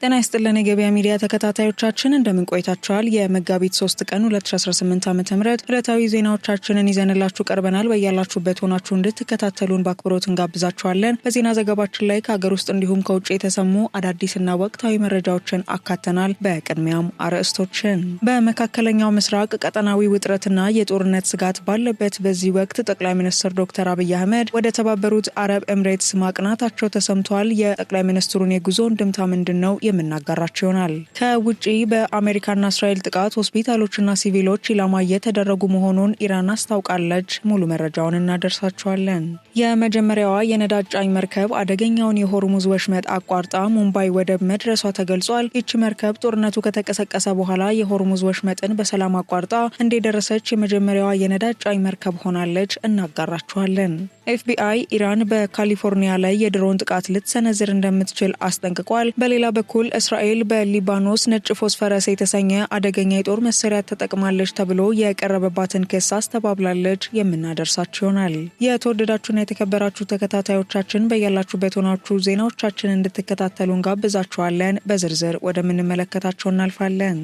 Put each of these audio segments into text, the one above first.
ጤና ይስጥልን የገበያ ሚዲያ ተከታታዮቻችን እንደምን ቆይታችኋል? የመጋቢት 3 ቀን 2018 ዓ.ም ዕለታዊ ዜናዎቻችንን ይዘንላችሁ ቀርበናል። በያላችሁበት ሆናችሁ እንድትከታተሉን በአክብሮት እንጋብዛችኋለን። በዜና ዘገባችን ላይ ከሀገር ውስጥ እንዲሁም ከውጭ የተሰሙ አዳዲስና ወቅታዊ መረጃዎችን አካተናል። በቅድሚያም አርዕስቶችን። በመካከለኛው ምስራቅ ቀጠናዊ ውጥረትና የጦርነት ስጋት ባለበት በዚህ ወቅት ጠቅላይ ሚኒስትር ዶክተር አብይ አህመድ ወደ ተባበሩት አረብ ኤምሬትስ ማቅናታቸው ተሰምቷል። የጠቅላይ ሚኒስትሩን የጉዞ እንድምታ ምንድነው የምናጋራቸው ይሆናል። ከውጪ በአሜሪካና እስራኤል ጥቃት ሆስፒታሎችና ሲቪሎች ኢላማ እየተደረጉ መሆኑን ኢራን አስታውቃለች። ሙሉ መረጃውን እናደርሳቸዋለን። የመጀመሪያዋ የነዳጅ ጫኝ መርከብ አደገኛውን የሆርሙዝ ወሽመጥ አቋርጣ ሙምባይ ወደብ መድረሷ ተገልጿል። ይቺ መርከብ ጦርነቱ ከተቀሰቀሰ በኋላ የሆርሙዝ ወሽመጥን በሰላም አቋርጣ እንደደረሰች የመጀመሪያዋ የነዳጅ ጫኝ መርከብ ሆናለች። እናጋራቸዋለን። ኤፍቢአይ ኢራን በካሊፎርኒያ ላይ የድሮን ጥቃት ልትሰነዝር እንደምትችል አስጠንቅቋል። በሌላ በኩል እስራኤል በሊባኖስ ነጭ ፎስፈረስ የተሰኘ አደገኛ የጦር መሳሪያ ተጠቅማለች ተብሎ የቀረበባትን ክስ አስተባብላለች። የምናደርሳችሁ ይሆናል። የተወደዳችሁና የተከበራችሁ ተከታታዮቻችን በያላችሁበት ሆናችሁ ዜናዎቻችን እንድትከታተሉ እንጋብዛችኋለን። በዝርዝር ወደምንመለከታቸው እናልፋለን።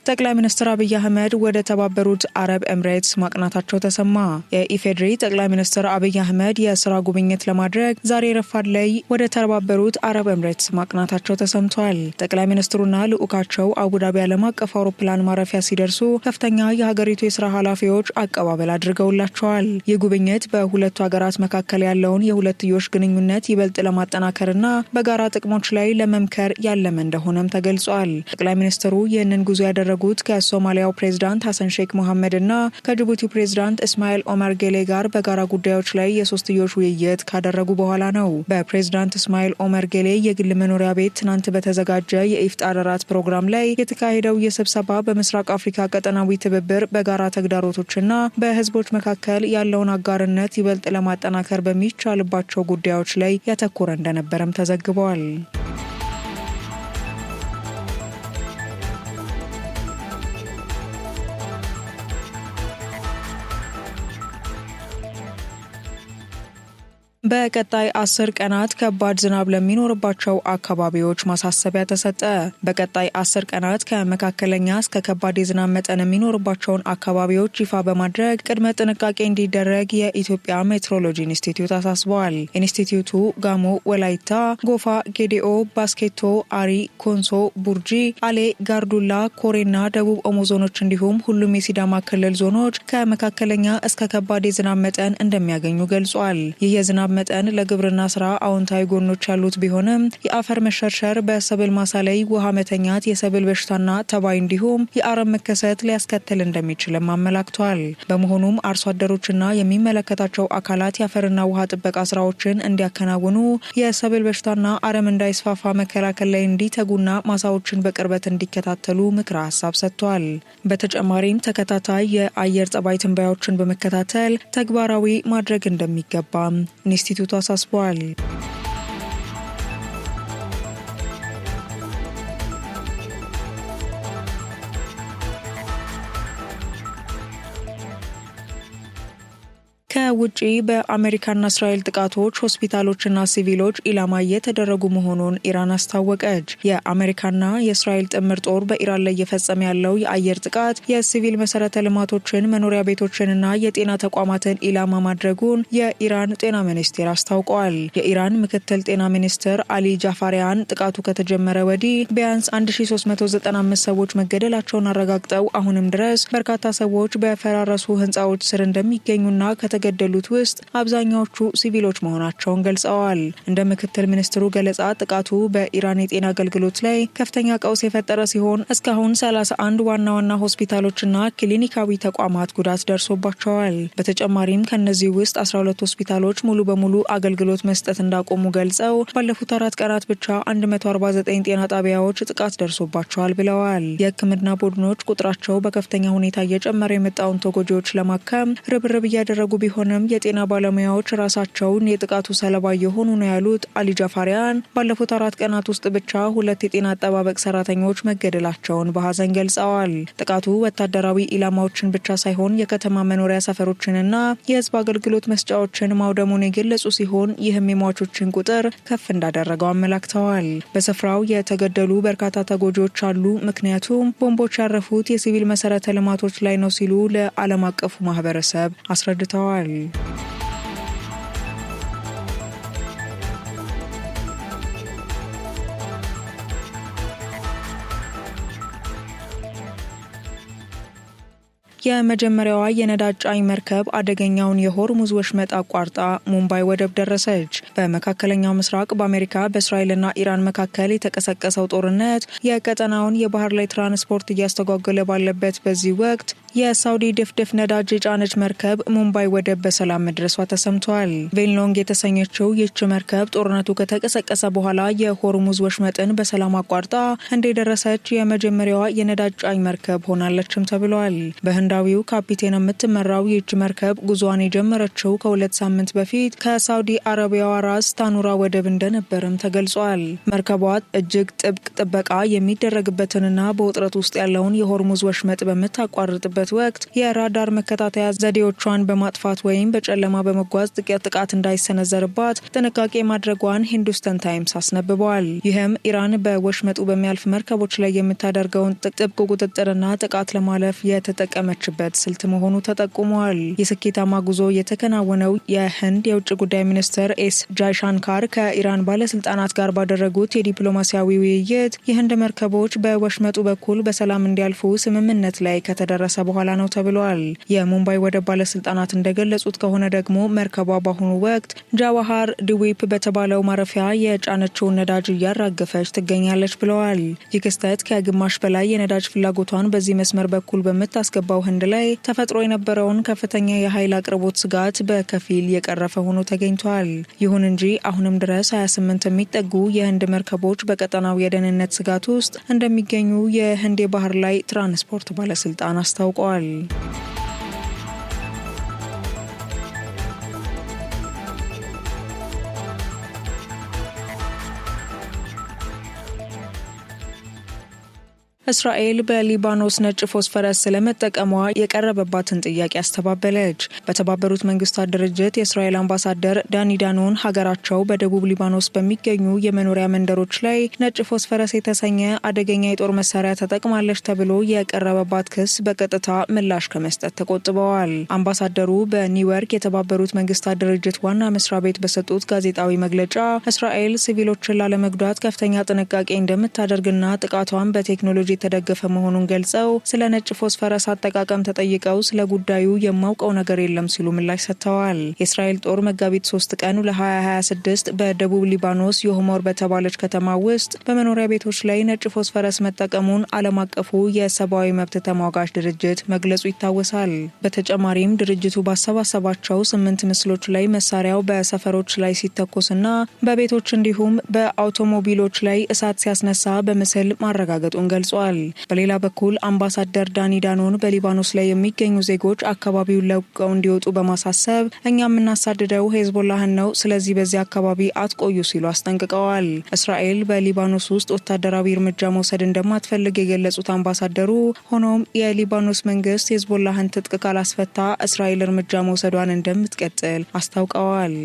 ጠቅላይ ሚኒስትር አብይ አህመድ ወደ ተባበሩት አረብ ኤምሬትስ ማቅናታቸው ተሰማ። የኢፌዴሪ ጠቅላይ ሚኒስትር አብይ አህመድ የስራ ጉብኝት ለማድረግ ዛሬ ረፋድ ላይ ወደ ተባበሩት አረብ ኤምሬትስ ማቅናታቸው ተሰምቷል። ጠቅላይ ሚኒስትሩና ልዑካቸው አቡዳቢ ዓለም አቀፍ አውሮፕላን ማረፊያ ሲደርሱ ከፍተኛ የሀገሪቱ የስራ ኃላፊዎች አቀባበል አድርገውላቸዋል። ይህ ጉብኝት በሁለቱ ሀገራት መካከል ያለውን የሁለትዮሽ ግንኙነት ይበልጥ ለማጠናከርና በጋራ ጥቅሞች ላይ ለመምከር ያለመ እንደሆነም ተገልጿል። ጠቅላይ ሚኒስትሩ ይህንን ጉዞ ያደረጉት ከሶማሊያው ፕሬዝዳንት ሐሰን ሼክ መሐመድ እና ከጅቡቲው ፕሬዝዳንት እስማኤል ኦመር ጌሌ ጋር በጋራ ጉዳዮች ላይ የሶስትዮሽ ውይይት ካደረጉ በኋላ ነው። በፕሬዝዳንት እስማኤል ኦመር ጌሌ የግል መኖሪያ ቤት ትናንት በተዘጋጀ የኢፍጣር እራት ፕሮግራም ላይ የተካሄደው የስብሰባ በምስራቅ አፍሪካ ቀጠናዊ ትብብር፣ በጋራ ተግዳሮቶችና በህዝቦች መካከል ያለውን አጋርነት ይበልጥ ለማጠናከር በሚቻልባቸው ጉዳዮች ላይ ያተኮረ እንደነበረም ተዘግቧል። በቀጣይ 10 ቀናት ከባድ ዝናብ ለሚኖርባቸው አካባቢዎች ማሳሰቢያ ተሰጠ። በቀጣይ 10 ቀናት ከመካከለኛ እስከ ከባድ የዝናብ መጠን የሚኖርባቸውን አካባቢዎች ይፋ በማድረግ ቅድመ ጥንቃቄ እንዲደረግ የኢትዮጵያ ሜትሮሎጂ ኢንስቲትዩት አሳስበዋል። ኢንስቲትዩቱ ጋሞ፣ ወላይታ፣ ጎፋ፣ ጌዴኦ፣ ባስኬቶ፣ አሪ፣ ኮንሶ፣ ቡርጂ፣ አሌ፣ ጋርዱላ፣ ኮሬና ደቡብ ኦሞ ዞኖች እንዲሁም ሁሉም የሲዳማ ክልል ዞኖች ከመካከለኛ እስከ ከባድ የዝናብ መጠን እንደሚያገኙ ገልጿል። ይህ የዝናብ መጠን ለግብርና ስራ አዎንታዊ ጎኖች ያሉት ቢሆንም የአፈር መሸርሸር፣ በሰብል ማሳ ላይ ውሃ መተኛት፣ የሰብል በሽታና ተባይ እንዲሁም የአረም መከሰት ሊያስከትል እንደሚችልም አመላክቷል። በመሆኑም አርሶ አደሮችና የሚመለከታቸው አካላት የአፈርና ውሃ ጥበቃ ስራዎችን እንዲያከናውኑ፣ የሰብል በሽታና አረም እንዳይስፋፋ መከላከል ላይ እንዲተጉና ማሳዎችን በቅርበት እንዲከታተሉ ምክረ ሀሳብ ሰጥቷል። በተጨማሪም ተከታታይ የአየር ጸባይ ትንበያዎችን በመከታተል ተግባራዊ ማድረግ እንደሚገባ ኢንስቲትዩቱ አሳስቧል። ከውጪ በአሜሪካና እስራኤል ጥቃቶች ሆስፒታሎችና ሲቪሎች ኢላማ እየተደረጉ መሆኑን ኢራን አስታወቀች። የአሜሪካና የእስራኤል ጥምር ጦር በኢራን ላይ እየፈጸመ ያለው የአየር ጥቃት የሲቪል መሰረተ ልማቶችን፣ መኖሪያ ቤቶችንና የጤና ተቋማትን ኢላማ ማድረጉን የኢራን ጤና ሚኒስቴር አስታውቋል። የኢራን ምክትል ጤና ሚኒስትር አሊ ጃፋሪያን ጥቃቱ ከተጀመረ ወዲህ ቢያንስ 1395 ሰዎች መገደላቸውን አረጋግጠው አሁንም ድረስ በርካታ ሰዎች በፈራረሱ ህንፃዎች ስር እንደሚገኙና ከተገደሉት ውስጥ አብዛኛዎቹ ሲቪሎች መሆናቸውን ገልጸዋል። እንደ ምክትል ሚኒስትሩ ገለጻ ጥቃቱ በኢራን የጤና አገልግሎት ላይ ከፍተኛ ቀውስ የፈጠረ ሲሆን እስካሁን 31 ዋና ዋና ሆስፒታሎችና ክሊኒካዊ ተቋማት ጉዳት ደርሶባቸዋል። በተጨማሪም ከነዚህ ውስጥ 12 ሆስፒታሎች ሙሉ በሙሉ አገልግሎት መስጠት እንዳቆሙ ገልጸው ባለፉት 4 ቀናት ብቻ 149 ጤና ጣቢያዎች ጥቃት ደርሶባቸዋል ብለዋል። የሕክምና ቡድኖች ቁጥራቸው በከፍተኛ ሁኔታ እየጨመረ የመጣውን ተጎጂዎች ለማከም ርብርብ እያደረጉ ቢሆንም ቢሆንም የጤና ባለሙያዎች ራሳቸውን የጥቃቱ ሰለባ የሆኑ ነው ያሉት አሊ ጃፋሪያን ባለፉት 4 ቀናት ውስጥ ብቻ 2 የጤና አጠባበቅ ሰራተኞች መገደላቸውን በሐዘን ገልጸዋል። ጥቃቱ ወታደራዊ ኢላማዎችን ብቻ ሳይሆን የከተማ መኖሪያ ሰፈሮችንና የህዝብ አገልግሎት መስጫዎችን ማውደሙን የገለጹ ሲሆን ይህም የሟቾችን ቁጥር ከፍ እንዳደረገው አመላክተዋል። በስፍራው የተገደሉ በርካታ ተጎጂዎች አሉ፣ ምክንያቱም ቦምቦች ያረፉት የሲቪል መሰረተ ልማቶች ላይ ነው ሲሉ ለዓለም አቀፉ ማህበረሰብ አስረድተዋል። የመጀመሪያዋ የነዳጅ ጫኝ መርከብ አደገኛውን የሆርሙዝ ወሽመጥ አቋርጣ ሙምባይ ወደብ ደረሰች። በመካከለኛው ምስራቅ በአሜሪካ በእስራኤልና ኢራን መካከል የተቀሰቀሰው ጦርነት የቀጠናውን የባህር ላይ ትራንስፖርት እያስተጓጎለ ባለበት በዚህ ወቅት የሳውዲ ድፍድፍ ነዳጅ የጫነች መርከብ ሙምባይ ወደብ በሰላም መድረሷ ተሰምቷል። ቬንሎንግ የተሰኘችው ይህች መርከብ ጦርነቱ ከተቀሰቀሰ በኋላ የሆርሙዝ ወሽመጥን በሰላም አቋርጣ እንደደረሰች የመጀመሪያዋ የነዳጅ ጫኝ መርከብ ሆናለችም ተብሏል። በህንዳዊው ካፒቴን የምትመራው ይህች መርከብ ጉዞዋን የጀመረችው ከ2 ሳምንት በፊት ከሳውዲ አረቢያዋ ራስ ታኑራ ወደብ እንደነበርም ተገልጿል። መርከቧ እጅግ ጥብቅ ጥበቃ የሚደረግበትንና በውጥረት ውስጥ ያለውን የሆርሙዝ ወሽመጥ በምታቋርጥበት ወቅት የራዳር መከታተያ ዘዴዎቿን በማጥፋት ወይም በጨለማ በመጓዝ ጥቃት እንዳይሰነዘርባት ጥንቃቄ ማድረጓን ሂንዱስተን ታይምስ አስነብቧል። ይህም ኢራን በወሽመጡ በሚያልፍ መርከቦች ላይ የምታደርገውን ጥብቅ ቁጥጥርና ጥቃት ለማለፍ የተጠቀመችበት ስልት መሆኑ ተጠቁሟል። የስኬታማ ጉዞ የተከናወነው የህንድ የውጭ ጉዳይ ሚኒስትር ኤስ ጃይሻንካር ከኢራን ባለስልጣናት ጋር ባደረጉት የዲፕሎማሲያዊ ውይይት የህንድ መርከቦች በወሽመጡ በኩል በሰላም እንዲያልፉ ስምምነት ላይ ከተደረሰ በኋላ ነው ተብሏል። የሙምባይ ወደብ ባለስልጣናት እንደገለጹት ከሆነ ደግሞ መርከቧ በአሁኑ ወቅት ጃዋሃር ድዊፕ በተባለው ማረፊያ የጫነችውን ነዳጅ እያራገፈች ትገኛለች ብለዋል። ይህ ክስተት ከግማሽ በላይ የነዳጅ ፍላጎቷን በዚህ መስመር በኩል በምታስገባው ህንድ ላይ ተፈጥሮ የነበረውን ከፍተኛ የኃይል አቅርቦት ስጋት በከፊል የቀረፈ ሆኖ ተገኝቷል። ይሁን እንጂ አሁንም ድረስ 28 የሚጠጉ የህንድ መርከቦች በቀጠናው የደህንነት ስጋት ውስጥ እንደሚገኙ የህንድ የባህር ላይ ትራንስፖርት ባለስልጣን አስታውቋል። እስራኤል በሊባኖስ ነጭ ፎስፈረስ ስለመጠቀሟ የቀረበባትን ጥያቄ አስተባበለች። በተባበሩት መንግስታት ድርጅት የእስራኤል አምባሳደር ዳኒ ዳኖን ሀገራቸው በደቡብ ሊባኖስ በሚገኙ የመኖሪያ መንደሮች ላይ ነጭ ፎስፈረስ የተሰኘ አደገኛ የጦር መሳሪያ ተጠቅማለች ተብሎ የቀረበባት ክስ በቀጥታ ምላሽ ከመስጠት ተቆጥበዋል። አምባሳደሩ በኒውዮርክ የተባበሩት መንግስታት ድርጅት ዋና መስሪያ ቤት በሰጡት ጋዜጣዊ መግለጫ እስራኤል ሲቪሎችን ላለመጉዳት ከፍተኛ ጥንቃቄ እንደምታደርግና ጥቃቷን በቴክኖሎጂ የተደገፈ መሆኑን ገልጸው ስለ ነጭ ፎስፈረስ አጠቃቀም ተጠይቀው ስለ ጉዳዩ የማውቀው ነገር የለም ሲሉ ምላሽ ሰጥተዋል። የእስራኤል ጦር መጋቢት 3 ቀን 2026 በደቡብ ሊባኖስ ዮህሞር በተባለች ከተማ ውስጥ በመኖሪያ ቤቶች ላይ ነጭ ፎስፈረስ መጠቀሙን ዓለም አቀፉ የሰብአዊ መብት ተሟጋች ድርጅት መግለጹ ይታወሳል። በተጨማሪም ድርጅቱ ባሰባሰባቸው 8 ምስሎች ላይ መሳሪያው በሰፈሮች ላይ ሲተኮስና በቤቶች እንዲሁም በአውቶሞቢሎች ላይ እሳት ሲያስነሳ በምስል ማረጋገጡን ገልጿል። በሌላ በኩል አምባሳደር ዳኒ ዳኖን በሊባኖስ ላይ የሚገኙ ዜጎች አካባቢውን ለቀው እንዲወጡ በማሳሰብ እኛ የምናሳድደው ሄዝቦላህን ነው፣ ስለዚህ በዚህ አካባቢ አትቆዩ ሲሉ አስጠንቅቀዋል። እስራኤል በሊባኖስ ውስጥ ወታደራዊ እርምጃ መውሰድ እንደማትፈልግ የገለጹት አምባሳደሩ ሆኖም የሊባኖስ መንግስት ሄዝቦላህን ትጥቅ ካላስፈታ እስራኤል እርምጃ መውሰዷን እንደምትቀጥል አስታውቀዋል።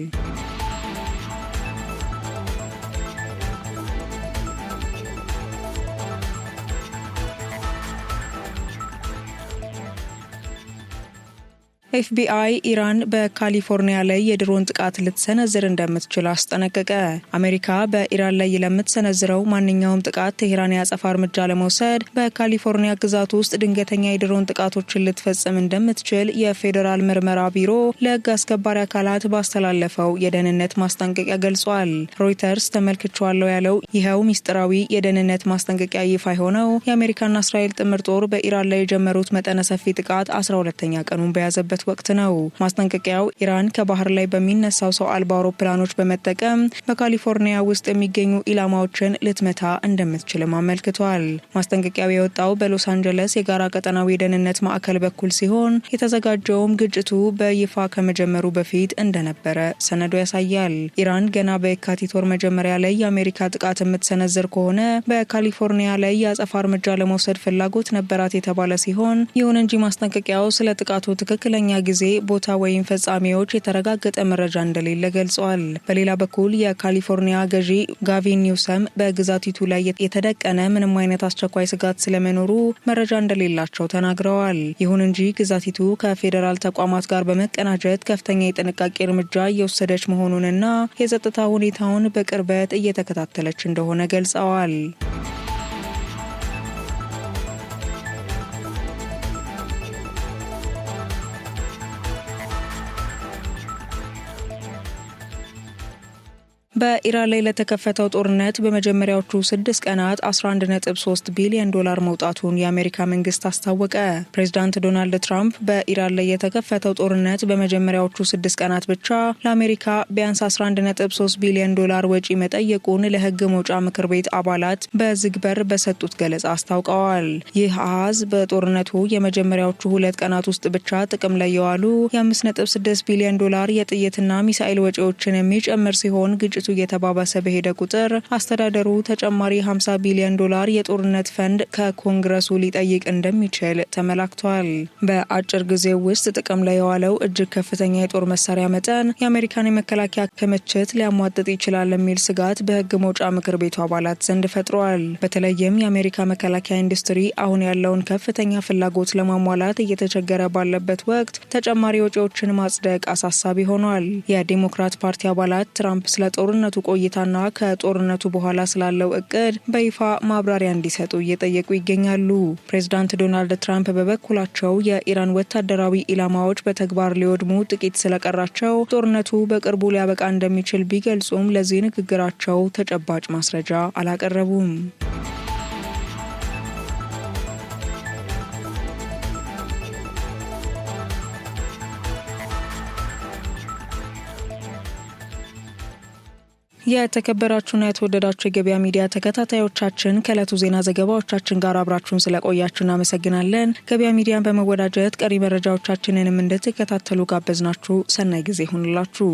ኤፍቢአይ ኢራን በካሊፎርኒያ ላይ የድሮን ጥቃት ልትሰነዝር እንደምትችል አስጠነቀቀ። አሜሪካ በኢራን ላይ ለምትሰነዝረው ማንኛውም ጥቃት ቴህራን ያጸፋ እርምጃ ለመውሰድ በካሊፎርኒያ ግዛት ውስጥ ድንገተኛ የድሮን ጥቃቶችን ልትፈጽም እንደምትችል የፌዴራል ምርመራ ቢሮ ለሕግ አስከባሪ አካላት ባስተላለፈው የደህንነት ማስጠንቀቂያ ገልጿል። ሮይተርስ ተመልክቼዋለሁ ያለው ይኸው ሚስጥራዊ የደህንነት ማስጠንቀቂያ ይፋ የሆነው የአሜሪካና እስራኤል ጥምር ጦር በኢራን ላይ የጀመሩት መጠነ ሰፊ ጥቃት 12ኛ ቀኑን በያዘበት ወቅት ነው። ማስጠንቀቂያው ኢራን ከባህር ላይ በሚነሳው ሰው አልባ አውሮፕላኖች በመጠቀም በካሊፎርኒያ ውስጥ የሚገኙ ኢላማዎችን ልትመታ እንደምትችልም አመልክቷል። ማስጠንቀቂያው የወጣው በሎስ አንጀለስ የጋራ ቀጠናዊ የደህንነት ማዕከል በኩል ሲሆን የተዘጋጀውም ግጭቱ በይፋ ከመጀመሩ በፊት እንደነበረ ሰነዱ ያሳያል። ኢራን ገና በየካቲት ወር መጀመሪያ ላይ የአሜሪካ ጥቃት የምትሰነዝር ከሆነ በካሊፎርኒያ ላይ የአጸፋ እርምጃ ለመውሰድ ፍላጎት ነበራት የተባለ ሲሆን ይሁን እንጂ ማስጠንቀቂያው ስለ ጥቃቱ ትክክለኛ ጊዜ፣ ቦታ ወይም ፈጻሚዎች የተረጋገጠ መረጃ እንደሌለ ገልጿል። በሌላ በኩል የካሊፎርኒያ ገዢ ጋቪን ኒውሰም በግዛቲቱ ላይ የተደቀነ ምንም አይነት አስቸኳይ ስጋት ስለመኖሩ መረጃ እንደሌላቸው ተናግረዋል። ይሁን እንጂ ግዛቲቱ ከፌዴራል ተቋማት ጋር በመቀናጀት ከፍተኛ የጥንቃቄ እርምጃ እየወሰደች መሆኑንና የጸጥታ ሁኔታውን በቅርበት እየተከታተለች እንደሆነ ገልጸዋል። በኢራን ላይ ለተከፈተው ጦርነት በመጀመሪያዎቹ 6 ቀናት 11.3 ቢሊዮን ዶላር መውጣቱን የአሜሪካ መንግስት አስታወቀ። ፕሬዚዳንት ዶናልድ ትራምፕ በኢራን ላይ የተከፈተው ጦርነት በመጀመሪያዎቹ 6 ቀናት ብቻ ለአሜሪካ ቢያንስ 11.3 ቢሊዮን ዶላር ወጪ መጠየቁን ለህግ መውጫ ምክር ቤት አባላት በዝግ በር በሰጡት ገለጻ አስታውቀዋል። ይህ አሃዝ በጦርነቱ የመጀመሪያዎቹ 2 ቀናት ውስጥ ብቻ ጥቅም ላይ የዋሉ የ5.6 ቢሊዮን ዶላር የጥይትና ሚሳኤል ወጪዎችን የሚጨምር ሲሆን ግጭቱ እየተባባሰ በሄደ ቁጥር አስተዳደሩ ተጨማሪ 50 ቢሊዮን ዶላር የጦርነት ፈንድ ከኮንግረሱ ሊጠይቅ እንደሚችል ተመላክቷል። በአጭር ጊዜ ውስጥ ጥቅም ላይ የዋለው እጅግ ከፍተኛ የጦር መሳሪያ መጠን የአሜሪካን የመከላከያ ክምችት ሊያሟጥጥ ይችላል የሚል ስጋት በህግ መውጫ ምክር ቤቱ አባላት ዘንድ ፈጥሯል። በተለይም የአሜሪካ መከላከያ ኢንዱስትሪ አሁን ያለውን ከፍተኛ ፍላጎት ለማሟላት እየተቸገረ ባለበት ወቅት ተጨማሪ ወጪዎችን ማጽደቅ አሳሳቢ ሆኗል። የዲሞክራት ፓርቲ አባላት ትራምፕ ስለ ጦርነቱ ቆይታና ከጦርነቱ በኋላ ስላለው እቅድ በይፋ ማብራሪያ እንዲሰጡ እየጠየቁ ይገኛሉ። ፕሬዚዳንት ዶናልድ ትራምፕ በበኩላቸው የኢራን ወታደራዊ ኢላማዎች በተግባር ሊወድሙ ጥቂት ስለቀራቸው ጦርነቱ በቅርቡ ሊያበቃ እንደሚችል ቢገልጹም ለዚህ ንግግራቸው ተጨባጭ ማስረጃ አላቀረቡም። የተከበራችሁና የተወደዳችሁ የገበያ ሚዲያ ተከታታዮቻችን ከዕለቱ ዜና ዘገባዎቻችን ጋር አብራችሁን ስለቆያችሁ እናመሰግናለን። ገበያ ሚዲያን በመወዳጀት ቀሪ መረጃዎቻችንንም እንድትከታተሉ ጋበዝናችሁ። ሰናይ ጊዜ ይሁንላችሁ።